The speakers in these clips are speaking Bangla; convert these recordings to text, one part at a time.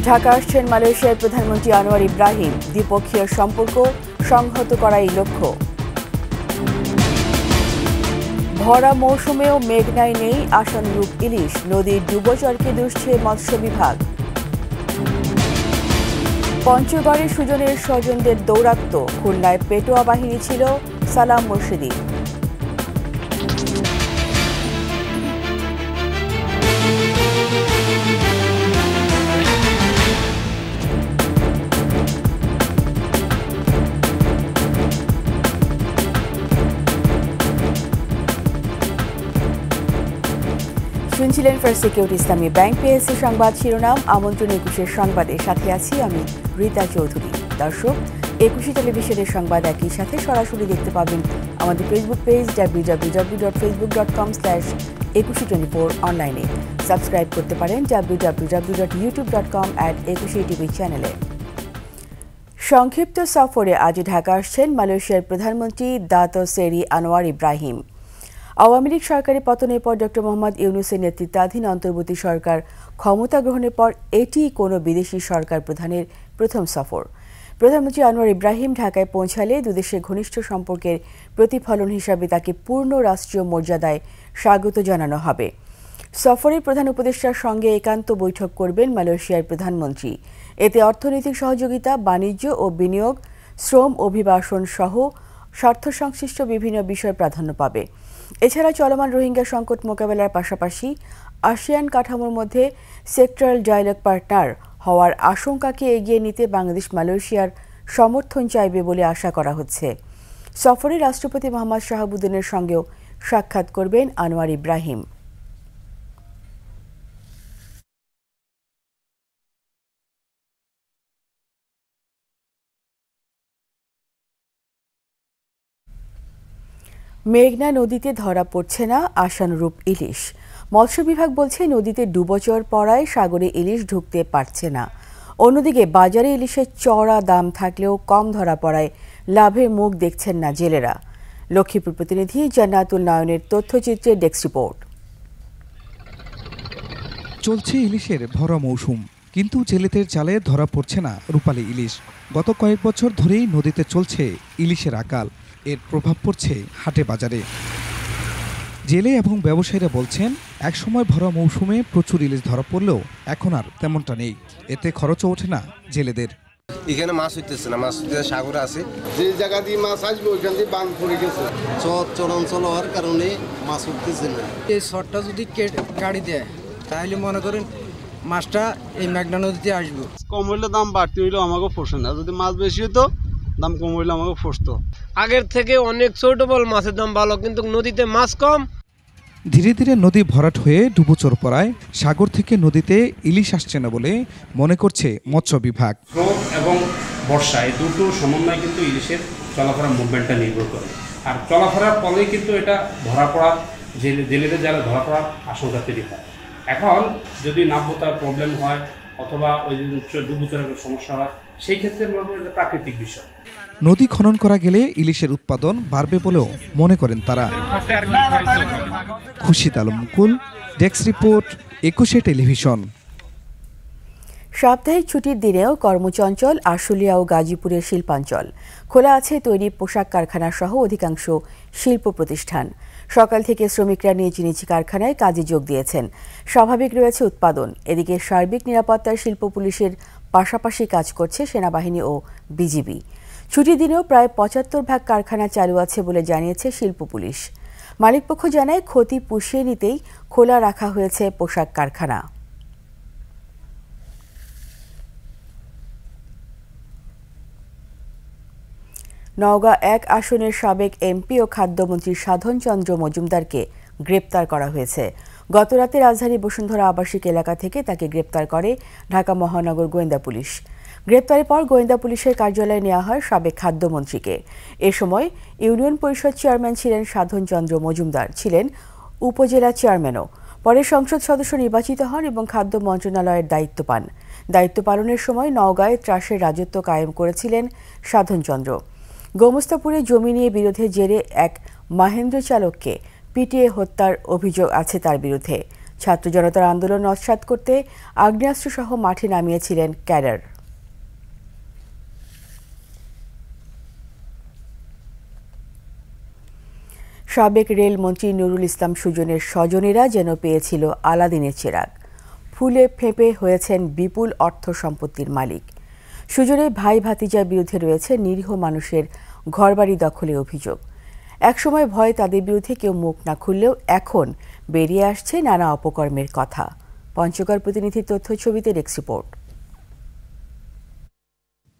ঢাকা আসছেন মালয়েশিয়ার প্রধানমন্ত্রী আনোয়ার ইব্রাহিম। দ্বিপক্ষীয় সম্পর্ক সংহত করাই লক্ষ্য। ভরা মৌসুমেও মেঘনায় নেই আশানুরূপ ইলিশ, নদীর ডুবোচরকে দুষছে মৎস্য বিভাগ। পঞ্চগড়ে সুজনের স্বজনদের দৌরাত্ম্য, খুলনায় পেটোয়া বাহিনী ছিল সালাম মুর্শিদি। শুনছিলেন ফার্স্ট সিকিউরিটি ইসলামী ব্যাংক পিএসসি সংবাদ শিরোনাম। আমন্ত্রণ ২১-এর সংবাদের সাথে আছি আমি রীতা চৌধুরী। দর্শক, ২১ টেলিভিশনের সংবাদ একই সাথে সরাসরি দেখতে পাবেন আমাদের ফেসবুক পেজ www.facebook.com/2124 অনলাইনে। সাবস্ক্রাইব করতে পারেন www.youtube.com/21tv চ্যানেলে। সংক্ষিপ্ত সফরে আজ ঢাকা আসছেন মালয়েশিয়ার প্রধানমন্ত্রী দাতো সেরি আনোয়ার ইব্রাহিম। আওয়ামী লীগ সরকারের পতনের পর ডক্টর মোহাম্মদ ইউনূসের নেতৃত্বাধীন অন্তর্বর্তী সরকার ক্ষমতা গ্রহণের পর এটি কোনো বিদেশি সরকার প্রধানের প্রথম সফর। প্রধানমন্ত্রী আনোয়ার ইব্রাহিম ঢাকায় পৌঁছালে দুদেশের ঘনিষ্ঠ সম্পর্কের প্রতিফলন হিসাবে তাকে পূর্ণ রাষ্ট্রীয় মর্যাদায় স্বাগত জানানো হবে। সফরে প্রধান উপদেষ্টার সঙ্গে একান্ত বৈঠক করবেন মালয়েশিয়ার প্রধানমন্ত্রী। এতে অর্থনৈতিক সহযোগিতা, বাণিজ্য ও বিনিয়োগ, শ্রম অভিবাসন সহ স্বার্থসংশ্লিষ্ট বিভিন্ন বিষয় প্রাধান্য পাবে। এছাড়া চলমান রোহিঙ্গা সংকট মোকাবেলার পাশাপাশি আসিয়ান কাঠামোর মধ্যে সেক্টরাল ডায়ালগ পার্টনার হওয়ার আশঙ্কাকে এগিয়ে নিতে বাংলাদেশ মালয়েশিয়ার সমর্থন চাইবে বলে আশা করা হচ্ছে। সফরে রাষ্ট্রপতি মোহাম্মদ শাহাবুদ্দিনের সঙ্গেও সাক্ষাৎ করবেন আনোয়ার ইব্রাহিম। মেঘনা নদীতে ধরা পড়ছে না আশানুরূপ ইলিশ। মৎস্য বিভাগ বলছে নদীতে ডুবোচর পড়ায় সাগরে ইলিশ ঢুকতে পারছে না। অন্যদিকে বাজারে ইলিশের চড়া দাম থাকলেও কম ধরা পড়ায় লাভের মুখ দেখছেন না জেলেরা। লক্ষ্মীপুর প্রতিনিধি জান্নাতুল নয়নের তথ্যচিত্রে ডেস্ক রিপোর্ট। চলছে ইলিশের ভরা মৌসুম, কিন্তু জেলেদের জালে ধরা পড়ছে না রূপালী ইলিশ। গত কয়েক বছর ধরেই নদীতে চলছে ইলিশের আকাল। এর প্রভাব পড়ছে হাটে বাজারে। জেলে এবং ব্যবসায়ীরা বলছেন একসময় ভরা মৌসুমে প্রচুর ইলিশ ধরা পড়লেও এখন আর তেমনটা নেই। এতে খরচও ওঠে না জেলেদের। এখানে মাছ হইতেছে না, মাছ হইতেছে সাগরে আছে, যে জায়গা দিয়ে মাছ আসবে ওইখান দিয়ে বাঁধ পড়ে গেছে। চরাঞ্চল হওয়ার কারণে মাছ উঠতেছে না। এই শটটা যদি গাড়ি দেয় তাহলে মনে করেন মাছটা এই মেঘনা নদীতে আসবে। কম হইলে দাম বাড়তি হইলেও আমাকে ফসে না, যদি মাছ বেশি হতো দাম কম হইলে আমাকে ফসতো। আগের থেকে অনেক ছোট বল মাছের দাম ভালো, কিন্তু নদীতে মাছ কম। ধীরে ধীরে নদী ভরাট হয়ে ডুবোচর পড়ায় সাগর থেকে নদীতে ইলিশ আসছে না বলে মনে করছে মৎস্য বিভাগ। স্রোত এবং বর্ষা এই দুটো সমন্বয় কিন্তু ইলিশের চলাফেরার মুভমেন্টটা নির্ভর করে। আর চলাফেরার ফলেই কিন্তু এটা ধরা পড়ার জেলেদের যারা ধরা পড়ার আশঙ্কা তৈরি হয়। এখন যদি নাব্যতার প্রবলেম হয় অথবা ওই ডুবোচরের সমস্যা হয়, সেই ক্ষেত্রে এটা প্রাকৃতিক বিষয়। নদী খনন করা গেলে ইলিশের উৎপাদন বাড়বে বলেও মনে করেন তারা। খুশিদ আলম মুকুল, ডেস্ক রিপোর্ট, ২১ টেলিভিশন। সাপ্তাহিক ছুটির দিনেও কর্মচঞ্চল আশুলিয়া ও গাজীপুরের শিল্পাঞ্চল। খোলা আছে তৈরি পোশাক কারখানা সহ অধিকাংশ শিল্প প্রতিষ্ঠান। সকাল থেকে শ্রমিকরা নিজ নিজ কারখানায় কাজে যোগ দিয়েছেন। স্বাভাবিক রয়েছে উৎপাদন। এদিকে সার্বিক নিরাপত্তার শিল্প পুলিশের পাশাপাশি কাজ করছে সেনাবাহিনী ও বিজিবি। ছুটির দিনেও প্রায় ৭৫ কারখানা চালু আছে বলে জানিয়েছে শিল্প পুলিশ। মালিকপক্ষ জানায় ক্ষতি পুষিয়ে নিতেই খোলা রাখা হয়েছে পোশাক কারখানা। নওগাঁ ১ আসনের সাবেক এমপি ও খাদ্যমন্ত্রী সাধন চন্দ্র মজুমদারকে গ্রেপ্তার করা হয়েছে। গতরাতে রাজধানী বসুন্ধরা আবাসিক এলাকা থেকে তাকে গ্রেপ্তার করে ঢাকা মহানগর গোয়েন্দা পুলিশ। গ্রেপ্তারের পর গোয়েন্দা পুলিশের কার্যালয়ে নেওয়া হয় সাবেক খাদ্যমন্ত্রীকে। এ সময় ইউনিয়ন পরিষদ চেয়ারম্যান ছিলেন সাধন চন্দ্র মজুমদার, ছিলেন উপজেলা চেয়ারম্যানও। পরে সংসদ সদস্য নির্বাচিত হন এবং খাদ্য মন্ত্রণালয়ের দায়িত্ব পান। দায়িত্ব পালনের সময় নওগাঁয় ত্রাসের রাজত্ব কায়েম করেছিলেন সাধন চন্দ্র। গোমস্তাপুরে জমি নিয়ে বিরোধের জেরে এক মাহেন্দ্র চালককে পিটিয়ে হত্যার অভিযোগ আছে তার বিরুদ্ধে। ছাত্র জনতার আন্দোলন নস্যাৎ করতে আগ্নেয়াস্ত্রসহ মাঠে নামিয়েছিলেন ক্যাডার। সাবেক রেলমন্ত্রী নুরুল ইসলাম সুজনের স্বজনেরা যেন পেয়েছিল আলাদিনের চেরাগ। ফুলে ফেঁপে হয়েছেন বিপুল অর্থ সম্পত্তির মালিক। সুজনের ভাই ভাতিজার বিরুদ্ধে রয়েছে নিরীহ মানুষের ঘরবাড়ি দখলের অভিযোগ। একসময় ভয়ে তাদের বিরুদ্ধে কেউ মুখ না খুললেও এখন বেরিয়ে আসছে নানা অপকর্মের কথা। পঞ্চগড় প্রতিনিধির তথ্য ছবিতে desk report.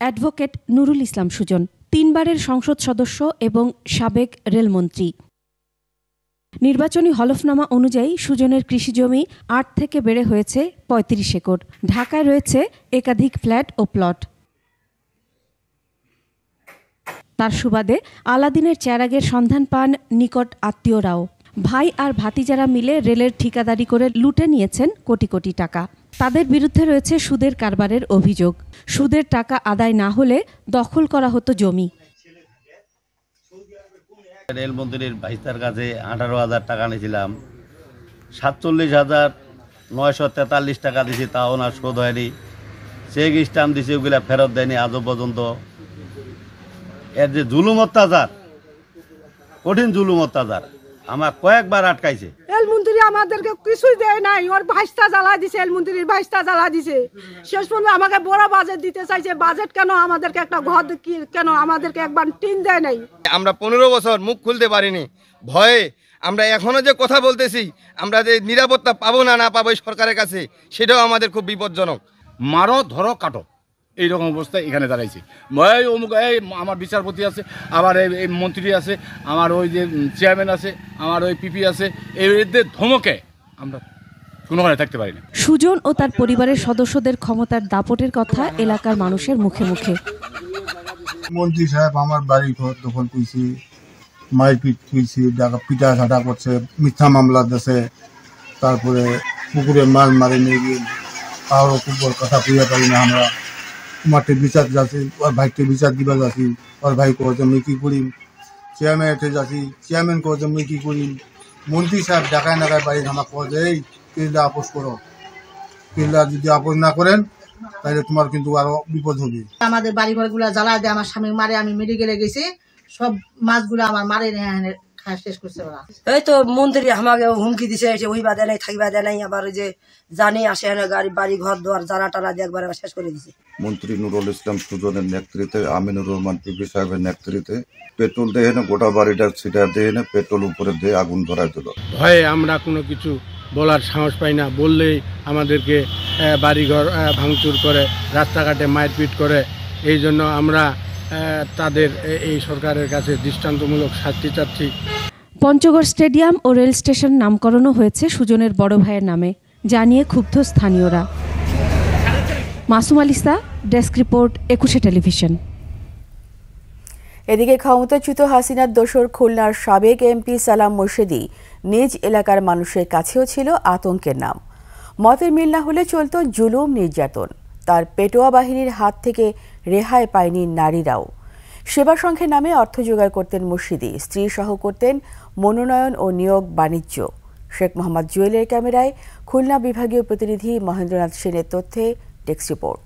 Advocate Nurul Islam Sujan 3 বারের সংসদ সদস্য এবং সাবেক রেলমন্ত্রী। নির্বাচনী হলফনামা অনুযায়ী সুজনের কৃষিজমি 8 থেকে বেড়ে হয়েছে 35 একর। ঢাকায় রয়েছে একাধিক ফ্ল্যাট ও প্লট। তার সুবাদে আলাদিনের চেরাগের সন্ধান পান নিকট আত্মীয়রাও। ভাই আর ভাতিজারা মিলে রেলের ঠিকাদারি করে লুটে নিয়েছেন কোটি কোটি টাকা। তাদের বিরুদ্ধে রয়েছে সুদের কারবারের অভিযোগ। সুদের টাকা আদায় না হলে দখল করা হতো জমি। রেলমন্ত্রীর ভাইস্তার কাছে 18,000 টাকা নিয়েছিলাম, 47,943 টাকা দিয়েছি, তাও না শোধ হয়নি। চেক স্ট্যাম্প দিয়েছি, ওগুলা ফেরত দেয়নি আজও পর্যন্ত। এর যে জুলুম অত্যাচার, কঠিন জুলুম অত্যাচার, আমার কয়েকবার আটকাইছে। রেলমন্ত্রী আমাদেরকে কিছুই দেয় নাই, ওর ভাইস্তা জ্বালা দিছে, রেলমন্ত্রীর ভাইস্তা জ্বালা দিছে। শেষ পর্যন্ত আমাকে বড় বাজেট দিতে চাইছে। বাজেট কেন, আমাদেরকে একটা ঘর কেন, আমাদেরকে একবার টিন দেয় নাই। আমরা 15 বছর মুখ খুলতে পারিনি ভয়ে। আমরা এখনো যে কথা বলতেছি, আমরা যে নিরাপত্তা পাবো না পাবো সরকারের কাছে, সেটাও আমাদের খুব বিপজ্জনক। মারো ধরো কাটো, এইরকম অবস্থায় এখানে দাঁড়াইছি। অমুক এই আমার বিচারপতি আছে, আবার এই মন্ত্রী আছে, আমার ওই যে চেয়ারম্যান আছে, আমার ওই পিপি আছে, এদের ধমকে আমরা কোনোখানে থাকতে পারি না। সুজন ও তার পরিবারের সদস্যদের ক্ষমতার দাপটের কথা এলাকার মানুষের মুখে মুখে। মন্ত্রী সাহেব আমার বাড়ি ঘর দখল করছে, মারপিট করছে, পিটা ঝাঁটা করছে, মিথ্যা মামলা দিচ্ছে, তারপরে পুকুরে মাছ মারে নিয়ে গিয়ে কারো কুকুর কথা কইয়া পারি না। আমরা মাঠে বিচার যাচ্ছি, ওর ভাইকে বিচার দিবা যাচ্ছি, ওর ভাই কছে মুই কি করি, চেয়ারম্যানে যাচ্ছি, চেয়ারম্যান কছে মুই কি করি। মন্ত্রী সাহেব ডাকায় নাকায় বাড়ি আমার কছে এই কেল্লা আপোষ করো, কেল্লা যদি আপোষ না করেন তাহলে তোমার কিন্তু আরো বিপদ হবে। আমাদের বাড়ি ঘরগুলা জ্বালা দিয়ে আমার স্বামী মারে, আমি মেডিকেলে গেছি, সব মাছগুলো আমার মারে শেষ করছে ওরা। এই তো মন্ত্রী আমাকে হুমকি দিছে, ওইবা দেয় নাই, থাকিবা দেয় নাই, আবার ওই যে জানি আসে গাড়ি বাড়ি ঘর দোয়ার জ্বালা টালা দিয়ে একবার শেষ করে দিছে। মন্ত্রী নুরুল ইসলাম সুজনের নেতৃত্বে, আমিনুর রহমান পিপি সাহেবের নেতৃত্বে পেট্রোল দিয়ে গোটা বাড়িটা ছিটা দিয়ে পেট্রোল উপরে দিয়ে আগুন ধরাই দিল। ভয়ে আমরা কোনো কিছু বলার সাহস পাই না। বললেই আমাদেরকে বাড়িঘর ভাঙচুর করে, রাস্তাঘাটে মারপিট করে। এই জন্য আমরা তাদের এই সরকারের কাছে দৃষ্টান্তমূলক শাস্তি চাচ্ছি। পঞ্চগড় স্টেডিয়াম ও রেল স্টেশন নামকরণও হয়েছে সুজনের বড় ভাইয়ের নামে, জানিয়ে ক্ষুব্ধ স্থানীয়রা। Masum আলিসা, desk report, 21 television. এদিকে ক্ষমতাচ্যুত হাসিনার দোসর খুলনার সাবেক এমপি সালাম মোর্শেদি নিজ এলাকার মানুষের কাছেও ছিল আতঙ্কের নাম। মতের মিল না হলে চলত জুলুম নির্যাতন। তার পেটোয়া বাহিনীর হাত থেকে রেহাই পায়নি নারীরাও। সেবা সংঘের নামে অর্থ জোগাড় করতেন মুর্শিদি, স্ত্রী সহ করতেন মনোনয়ন ও নিয়োগ বাণিজ্য। শেখ মোহাম্মদ জুয়েলের ক্যামেরায় খুলনা বিভাগীয় প্রতিনিধি মহেন্দ্রনাথ সেনের তথ্যে ডেস্ক রিপোর্ট।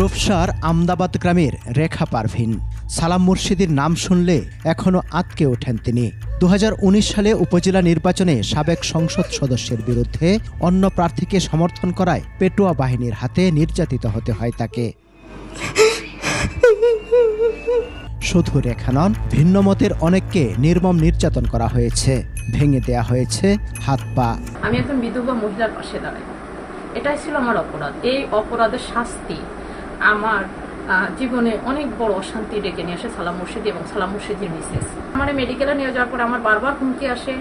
রূপসার আমদাবাদ গ্রামের রেখা পারভিন। সালাম মুর্শিদির নাম শুনলে এখনও আঁতকে ওঠেন তিনি। 2019 সালে উপজেলা নির্বাচনে সাবেক সংসদ সদস্যের বিরুদ্ধে অন্য প্রার্থীকে সমর্থন করায় পেটোয়া বাহিনীর হাতে নির্যাতিত হতে হয় তাকে। শুধু রেখা নন, ভিন্ন মতের অনেককে নির্মম নির্যাতন করা হয়েছে, ভেঙে দেয়া হয়েছে হাত পা। আমি একজন বিধবা মহিলার পাশে দাঁড়াই, এটাই ছিল আমার অপরাধ। এই অপরাধের শাস্তি আমার জীবনে অনেক বড় অশান্তি ডেকে নিয়ে আসে সালাম মুর্শিদি এবং সালাম মুর্শিদির মিসেস। আমার মেডিকেলে নিয়ে যাওয়ার পরে আমার বারবার হুমকি আসে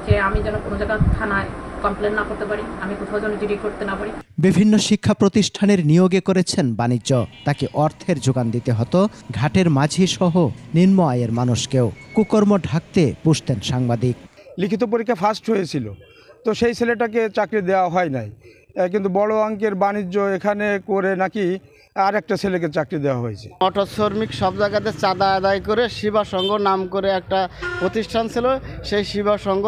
যে আমি যেন কোনো জায়গায় থানায় কমপ্লেন না করতে পারি, আমি কোথাও যেন জিডি করতে না পারি। বিভিন্ন শিক্ষা প্রতিষ্ঠানের নিয়োগে করেছেন বাণিজ্য। তাকে অর্থের যোগান দিতে হতো ঘাটের মাঝি সহ নিম্ন আয়ের মানুষকেও। কুকর্ম ঢাকতে পুষতেন সাংবাদিক। লিখিত পরীক্ষা ফার্স্ট হয়েছিল, তো সেই ছেলেটাকে চাকরি দেওয়া হয় নাই, কিন্তু বড় অঙ্কের বাণিজ্য এখানে করে নাকি আর একটা ছেলেকে চাকরি দেওয়া হয়েছে। অটো শ্রমিক সব জায়গাতে চাঁদা আদায় করে শিবা সংঘ নাম করে একটা প্রতিষ্ঠান ছিল, সেই শিবা সংঘ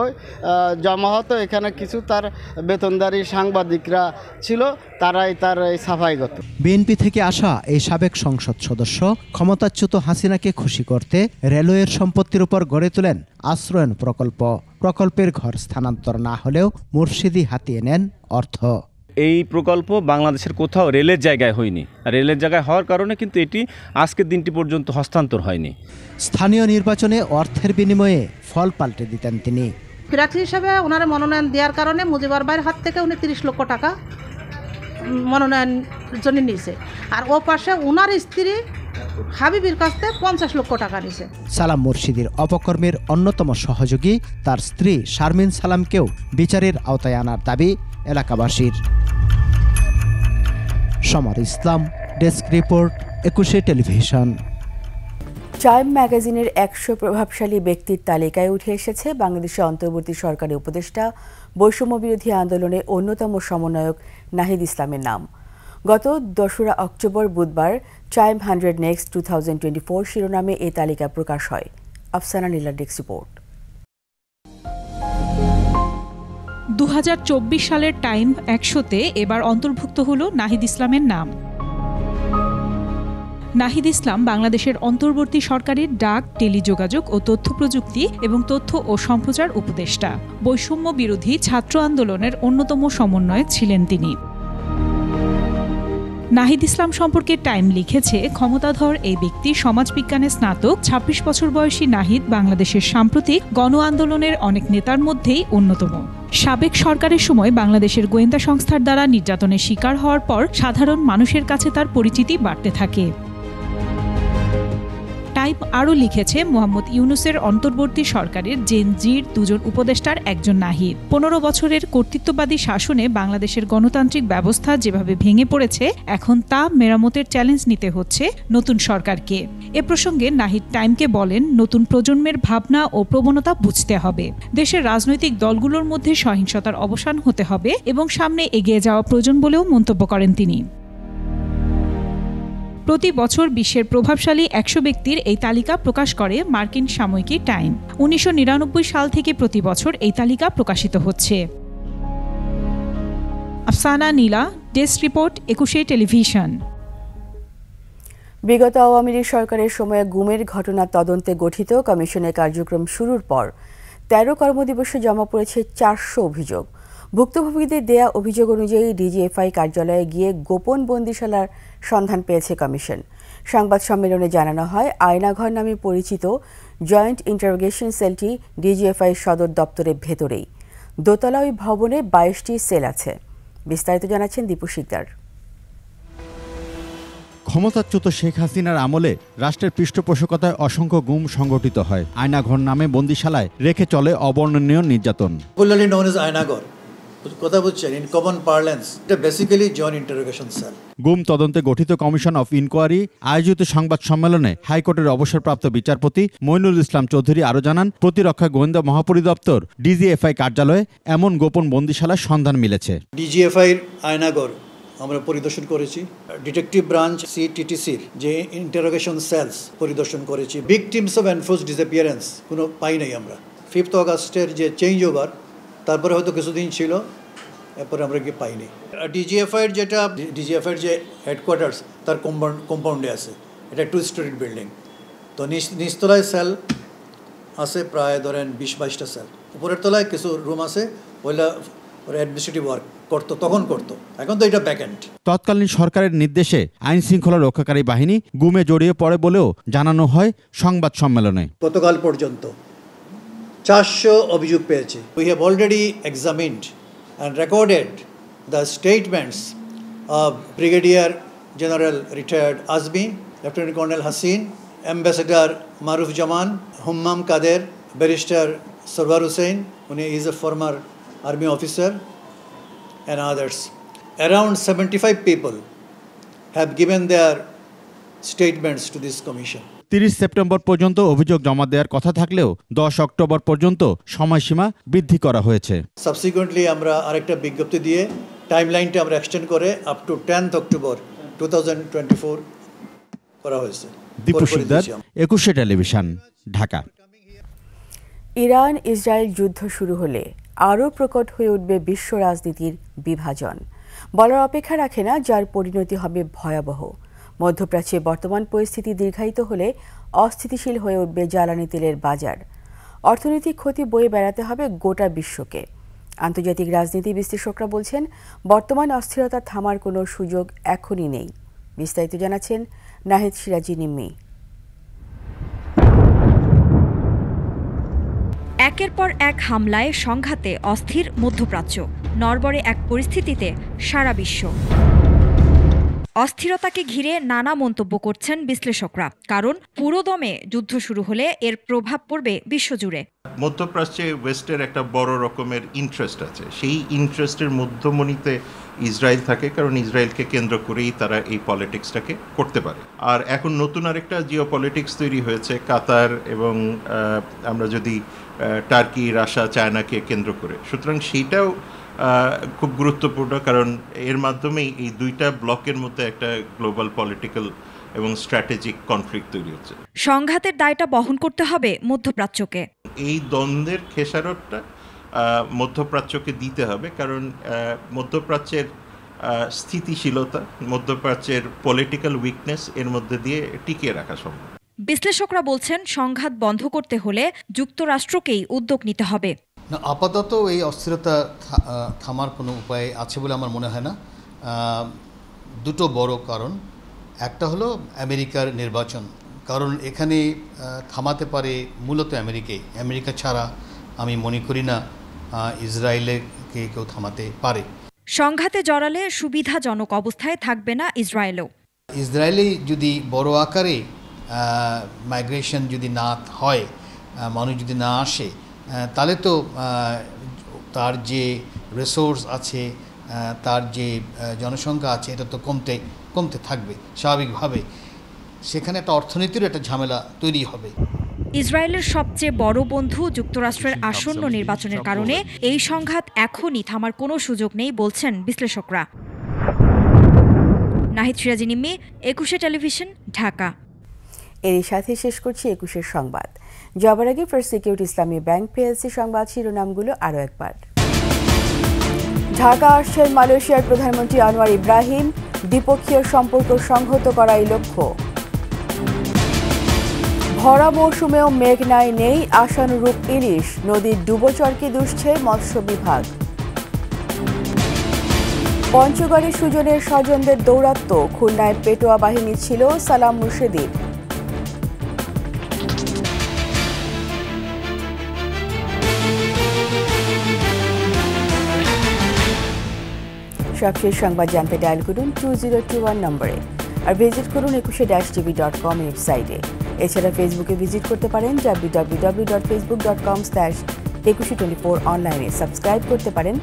জমা হতো এখানে। কিছু তার বেতনদারী সাংবাদিকরা ছিল, তারাই তার এই সাফাই করত। বিএনপি থেকে আসা এই সাবেক সংসদ সদস্য ক্ষমতাচ্যুত হাসিনাকে খুশি করতে রেলওয়ের সম্পত্তির উপর গড়ে তোলেন আশ্রয়ন প্রকল্পের ঘর স্থানান্তর না হলেও মুর্শিদি হাতিয়ে নেন অর্থ। এই প্রকল্প বাংলাদেশের কোথাও রেলের জায়গায় হয়নি, রেলের জায়গায় হওয়ার কারণে কিন্তু এটি আজকের দিনটি পর্যন্ত হস্তান্তর হয়নি। স্থানীয় নির্বাচনে অর্থের বিনিময়ে ফল পাল্টে দিতেন তিনি। প্রার্থী হিসেবে ওনার মনোনয়ন দেওয়ার কারণে মুজিবর ভাইয়ের হাত থেকে উনি 30 লক্ষ টাকা মনোনয়ন জন্য নিয়েছে, আর ও পাশে ওনার স্ত্রী হাবিবির কাছ থেকে 50 লক্ষ টাকা নিয়েছে। সালাম মুর্শিদির অপকর্মের অন্যতম সহযোগী তার স্ত্রী শারমিন সালামকেও বিচারের আওতায় আনার দাবি এলাকাবাসীর। সমর ইসলাম, ডেস্ক রিপোর্ট, 21 টেলিভিশন। টাইম ম্যাগাজিনের 100 প্রভাবশালী ব্যক্তির তালিকায় উঠে এসেছে বাংলাদেশের অন্তর্বর্তী সরকারের উপদেষ্টা, বৈষম্য বিরোধী আন্দোলনে অন্যতম সমন্বয়ক নাহিদ ইসলামের নাম। গত 2 অক্টোবর বুধবার টাইম 100 নেক্সট 2024 শিরোনামে এই তালিকা প্রকাশ হয়। আফসানা নীলার ডেস্ক রিপোর্ট। 2024 সালের টাইম 100-তে এবার অন্তর্ভুক্ত হল নাহিদ ইসলামের নাম। নাহিদ ইসলাম বাংলাদেশের অন্তর্বর্তী সরকারের ডাক, টেলিযোগাযোগ ও তথ্য প্রযুক্তি এবং তথ্য ও সম্প্রচার উপদেষ্টা। বৈষম্য বিরোধী ছাত্র আন্দোলনের অন্যতম সমন্বয়ক ছিলেন তিনি। নাহিদ ইসলাম সম্পর্কে টাইম লিখেছে, ক্ষমতাধর এই ব্যক্তি সমাজবিজ্ঞানে স্নাতক, 26 বছর বয়সী নাহিদ বাংলাদেশের সাম্প্রতিক গণ আন্দোলনের অনেক নেতার মধ্যেই অন্যতম। সাবেক সরকারের সময় বাংলাদেশের গোয়েন্দা সংস্থার দ্বারা নির্যাতনের শিকার হওয়ার পর সাধারণ মানুষের কাছে তার পরিচিতি বাড়তে থাকে। টাইম আরও লিখেছে, মোহাম্মদ ইউনূসের অন্তর্বর্তী সরকারের জেন জির 2 উপদেষ্টার একজন নাহিদ। 15 বছরের কর্তৃত্ববাদী শাসনে বাংলাদেশের গণতান্ত্রিক ব্যবস্থা যেভাবে ভেঙে পড়েছে, এখন তা মেরামতের চ্যালেঞ্জ নিতে হচ্ছে নতুন সরকারকে। এ প্রসঙ্গে নাহিদ টাইমকে বলেন, নতুন প্রজন্মের ভাবনা ও প্রবণতা বুঝতে হবে, দেশের রাজনৈতিক দলগুলোর মধ্যে সহিংসতার অবসান হতে হবে এবং সামনে এগিয়ে যাওয়া প্রয়োজন বলেও মন্তব্য করেন তিনি। প্রতি বছর বিশ্বের প্রভাবশালী 100 ব্যক্তির এই তালিকা প্রকাশ করে মার্কিন সাময়িকী টাইম। 1999 সাল থেকে প্রতি বছর এই তালিকা প্রকাশিত হচ্ছে। আফসানা নীলা, ডেস্ক রিপোর্ট, 21 টেলিভিশন। বিগত আওয়ামী লীগ সরকারের সময়ে গুমের ঘটনা তদন্তে গঠিত কমিশনের কার্যক্রম শুরুর পর 13 কর্মদিবসে জমা পড়েছে 400 অভিযোগ। ভুক্তভোগীদের দেয়া অভিযোগ অনুযায়ী ডিজিএফআই কার্যালয়ে গিয়ে গোপন বন্দিশালার সন্ধান পেয়েছে কমিশন। সংবাদ সম্মেলনে জানানো হয়, আয়নাঘর নামে পরিচিত জয়েন্ট ইন্টারোগেশন সেলটি ডিজিএফআই সদর দপ্তরের ভেতরেই। দোতলা ওই ভবনে 22টি সেল আছে। বিস্তারিত জানাচ্ছেন দীপু শিকদার। ক্ষমতাচ্যুত শেখ হাসিনার আমলে রাষ্ট্রের পৃষ্ঠপোষকতায় অসংখ্য গুম সংগঠিত হয়। আয়নাঘর নামে বন্দিশালায় রেখে চলে অবর্ণনীয় নির্যাতন। আয়নাঘর কথা বলছেন ইন কমন পার্লেন্স, এটা বেসিক্যালি জয়েন্ট ইন্টারোগেশন সেল। গুম তদন্তে গঠিত কমিশন অফ ইনকোয়ারি আয়োজিত সংবাদ সম্মেলনে হাইকোর্টের অবসরপ্রাপ্ত বিচারপতি মইনুল ইসলাম চৌধুরী আরও জানান, প্রতিরক্ষা গোয়েন্দা মহাপরিদপ্তর ডিজিএফআই কার্যালয়ে এমন গোপন বন্দিশালার সন্ধান মিলেছে। ডিজিএফআই আয়নাঘর আমরা পরিদর্শন করেছি, ডিটেকটিভ ব্রাঞ্চ সিটিটিসির যে ইন্টারোগেশন সেলস পরিদর্শন করেছি। ভিকটিমস অফ এনফোর্সড ডিসঅ্যাপিয়ারেন্স কোনো পাই নাই আমরা। 5 আগস্টের যে চেঞ্জ ওভার, তারপরে হয়তো কিছুদিন ছিল, এরপরে আমরা কি পাইনি। ডিজিএফআইয়ের যে হেডকোয়ার্টার্স তার কম্পাউন্ডে আছে, এটা 2 স্টোরিড বিল্ডিং। তো নিচতলায় সেল আছে প্রায় ধরেন 20-22টা সেল, উপরের তলায় কিছু রুম আছে, ওইটা অ্যাডমিনিস্ট্রেটিভ ওয়ার্ক করতো, তখন করতো, এখন তো এটা ব্যাকএন্ড। তৎকালীন সরকারের নির্দেশে আইন শৃঙ্খলা রক্ষাকারী বাহিনী গুমে জড়িয়ে পড়ে বলেও জানানো হয় সংবাদ সম্মেলনে। গতকাল পর্যন্ত 400 অভিযোগ পেয়েছে। We have already examined and recorded the statements of brigadier general retired Azmi, lieutenant colonel Hasin, ambassador Maruf Zaman, Hummam Quader, barrister Sarwar Hossain, উনি is a former army officer, and others. Around 75 people have given their statements to this commission. 30 September পর্যন্ত অভিযোগ জমা দেওয়ার কথা থাকলেও 10 অক্টোবর পর্যন্ত সময়সীমা বৃদ্ধি করা হয়েছে। সাবসিকুয়েন্টলি আমরা আরেকটা বিজ্ঞপ্তি দিয়ে টাইমলাইনটা আমরা এক্সটেন্ড করে আপ টু 10th অক্টোবর 2024 করা হয়েছে। Dipu Sikder, 21 television, Dhaka. Iran Israel যুদ্ধ শুরু হলে আরও প্রকট হয়ে উঠবে বিশ্ব রাজনীতির বিভাজন। বলার অপেক্ষা রাখে না যার পরিণতি হবে ভয়াবহ। মধ্যপ্রাচ্যে বর্তমান পরিস্থিতি দীর্ঘায়িত হলে অস্থিতিশীল হয়ে উঠবে জ্বালানি তেলের বাজার। অর্থনৈতিক ক্ষতি বয়ে বেড়াতে হবে গোটা বিশ্বকে। আন্তর্জাতিক রাজনীতি বিশ্লেষকরা বলছেন, বর্তমান অস্থিরতা থামার কোনো সুযোগ এখনই নেই। বিস্তারিত জানাচ্ছেন নাহিদ সিরাজি নিম্মি। একের পর এক হামলায় সংঘাতে অস্থির মধ্যপ্রাচ্য, নড়বড়ে এক পরিস্থিতিতে সারা বিশ্ব। অস্থিরতাকে ঘিরে নানা মন্তব্য করছেন বিশ্লেষকরা, কারণ পুরোদমে যুদ্ধ শুরু হলে এর প্রভাব পড়বে বিশ্বজুড়ে। মধ্যপ্রাচ্যে ওয়েস্টের একটা বড় রকমের ইন্টারেস্ট আছে, সেই ইন্টারেস্টের মধ্যমণিতে ইসরায়েল থাকে, কারণ ইসরায়েলকে কেন্দ্র করেই তারা এই পলিটিক্সটাকে করতে পারে। আর এখন নতুন আরেকটা জিও পলিটিক্স তৈরি হয়েছে কাতার এবং আমরা যদি টার্কি, রাশিয়া, চায়নাকে কেন্দ্র করে, সুতরাং সেইটাও খুব গুরুত্বপূর্ণ, কারণ এর মাধ্যমেই এই দুইটা ব্লকের মধ্যে একটা গ্লোবাল পলিটিক্যাল এবং স্ট্র্যাটেজিক কনফ্লিক্ট তৈরি হচ্ছে। সংঘাতের দায়টা বহন করতে হবে মধ্যপ্রাচ্যকে। এই দ্বন্দ্বের খেসারতটা মধ্যপ্রাচ্যকে দিতে হবে, কারণ মধ্যপ্রাচ্যের স্থিতিশীলতা, মধ্যপ্রাচ্যের পলিটিক্যাল উইকনেস এর মধ্যে দিয়ে টিকিয়ে রাখা সম্ভব। বিশ্লেষকরা বলছেন, সংঘাত বন্ধ করতে হলে যুক্তরাষ্ট্রকেই উদ্যোগ নিতে হবে। আপাতত এই অস্থিরতা থামার কোনো উপায় আছে বলে আমার মনে হয় না। দুটো বড় কারণ, একটা হলো আমেরিকার নির্বাচন, কারণ এখানে থামাতে পারে মূলত আমেরিকা ছাড়া আমি মনে করি না ইসরায়েলকে কেউ থামাতে পারে। সংঘাতে জড়ালে সুবিধাজনক অবস্থায় থাকবে না ইসরায়েলও। ইসরায়েলে যদি বড় আকারে মাইগ্রেশন যদি না হয়, মানুষ যদি না আসে, তাহলে তো তার যে রিসোর্স আছে, তার যে জনসংখ্যা আছে, এটা তো কমতে থাকবে স্বাভাবিকভাবে। সেখানে একটা অর্থনীতির একটা ঝামেলা তৈরি হবে। ইসরায়েলের সবচেয়ে বড় বন্ধু যুক্তরাষ্ট্রের আসন্ন নির্বাচনের কারণে এই সংঘাত এখনই থামার কোনো সুযোগ নেই বলছেন বিশ্লেষকরা। নাহিদ সিরাজি নিম্মি, 21 টেলিভিশন, ঢাকা। এরই সাথে শেষ করছি 21 সংবাদ। যাবার আগে ফার্স্ট সিকিউরিটি ইসলামী ব্যাংক পিএলসি সংবাদ শিরোনামগুলো আরও একবার। ঢাকা আসছেন মালয়েশিয়ার প্রধানমন্ত্রী আনোয়ার ইব্রাহিম, দ্বিপক্ষীয় সম্পর্ক সংহত করাই লক্ষ্য। ভরা মৌসুমেও মেঘনায় নেই আশানুরূপ ইলিশ, নদীর ডুবোচরকে দুষছে মৎস্য বিভাগ। পঞ্চগড়ে সুজনের স্বজনদের দৌরাত্ম্য, খুলনায় পেটোয়া বাহিনী ছিল সালাম মুর্শেদির। সবশেষ সংবাদ জানতে ডায়াল করুন 2021 নম্বরে, আর ভিজিট করুন 21-tv.com ওয়েবসাইটে। এছাড়া ফেসবুকে ভিজিট করতে পারেন www.facebook.com/2124 অনলাইনে। সাবস্ক্রাইব করতে পারেন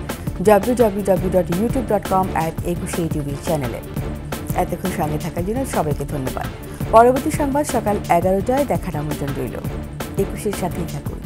www.youtube.com/21tv চ্যানেলে। এতক্ষণ সঙ্গে থাকার জন্য সবাইকে ধন্যবাদ। পরবর্তী সংবাদ সকাল 11টায় দেখার আমন্ত্রণ রইল। 21-এর সাথেই থাকুন।